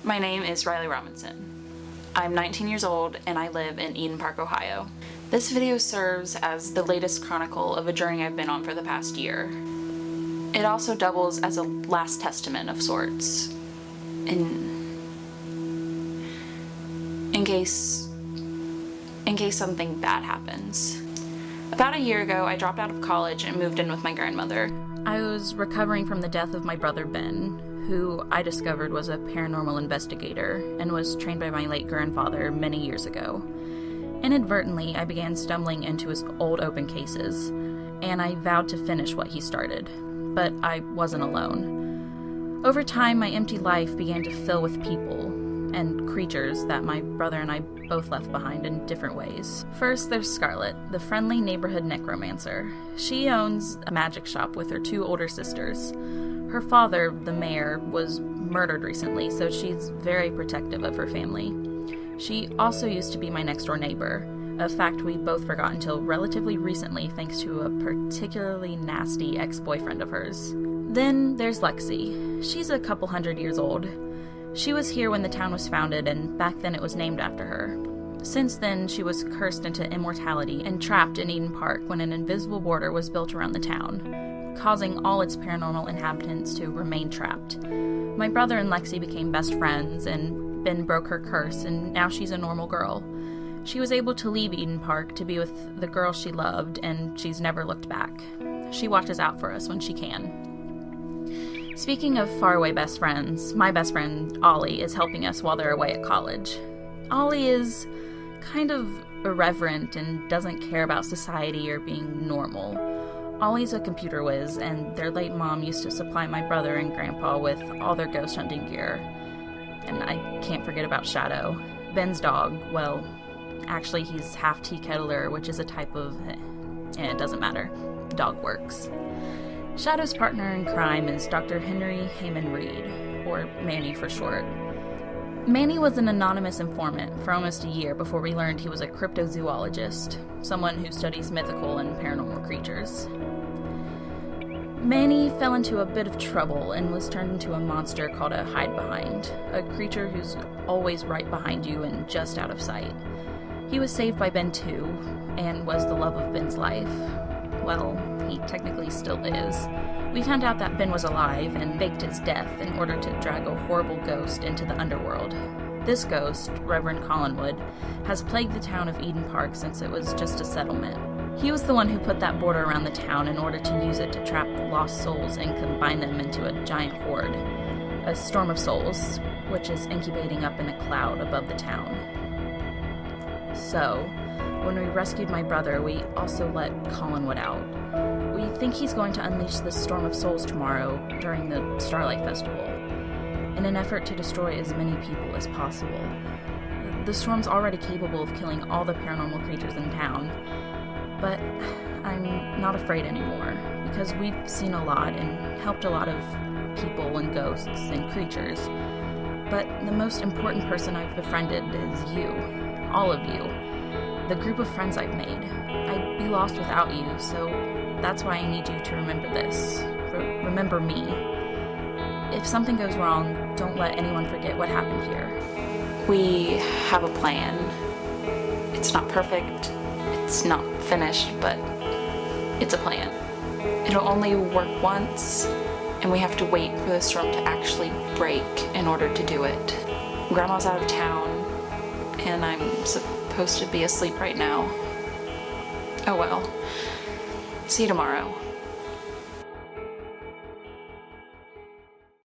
My name is Riley Robinson. I'm 19 years old and I live in Eden Park, Ohio. This video serves as the latest chronicle of a journey I've been on for the past year. It also doubles as a last testament of sorts, in case something bad happens. About a year ago, I dropped out of college and moved in with my grandmother. I was recovering from the death of my brother Ben, who I discovered was a paranormal investigator and was trained by my late grandfather many years ago. Inadvertently, I began stumbling into his old open cases, and I vowed to finish what he started. But I wasn't alone. Over time, my empty life began to fill with people and creatures that my brother and I both left behind in different ways. First, there's Scarlet, the friendly neighborhood necromancer. She owns a magic shop with her two older sisters. Her father, the mayor, was murdered recently, so she's very protective of her family. She also used to be my next-door neighbor, a fact we both forgot until relatively recently thanks to a particularly nasty ex-boyfriend of hers. Then there's Lexi. She's a couple hundred years old. She was here when the town was founded, and back then it was named after her. Since then, she was cursed into immortality and trapped in Eden Park when an invisible border was built around the town, causing all its paranormal inhabitants to remain trapped. My brother and Lexi became best friends, and Ben broke her curse, and now she's a normal girl. She was able to leave Eden Park to be with the girl she loved, and she's never looked back. She watches out for us when she can. Speaking of faraway best friends, my best friend, Ollie, is helping us while they're away at college. Ollie is kind of irreverent and doesn't care about society or being normal. Ollie's a computer whiz, and their late mom used to supply my brother and grandpa with all their ghost hunting gear. And I can't forget about Shadow, Ben's dog. Well, actually he's half tea kettler, which is a type of... it doesn't matter. Dog works. Shadow's partner in crime is Dr. Henry Heyman Reed, or Manny for short. Manny was an anonymous informant for almost a year before we learned he was a cryptozoologist, someone who studies mythical and paranormal creatures. Manny fell into a bit of trouble and was turned into a monster called a hide-behind, a creature who's always right behind you and just out of sight. He was saved by Ben too, and was the love of Ben's life. Well, he technically still is. We found out that Ben was alive and faked his death in order to drag a horrible ghost into the underworld. This ghost, Reverend Collinwood, has plagued the town of Eden Park since it was just a settlement. He was the one who put that border around the town in order to use it to trap lost souls and combine them into a giant horde, a storm of souls, which is incubating up in a cloud above the town. So, when we rescued my brother, we also let Collinwood out. We think he's going to unleash this storm of souls tomorrow during the Starlight Festival, in an effort to destroy as many people as possible. The storm's already capable of killing all the paranormal creatures in town, but I'm not afraid anymore, because we've seen a lot and helped a lot of people and ghosts and creatures. But the most important person I've befriended is you, all of you. The group of friends I've made. I'd be lost without you, so that's why I need you to remember this. Remember me. If something goes wrong, don't let anyone forget what happened here. We have a plan. It's not perfect, it's not finished, but it's a plan. It'll only work once, and we have to wait for the storm to actually break in order to do it. Grandma's out of town, and I'm supposed to be asleep right now. Oh well. See you tomorrow.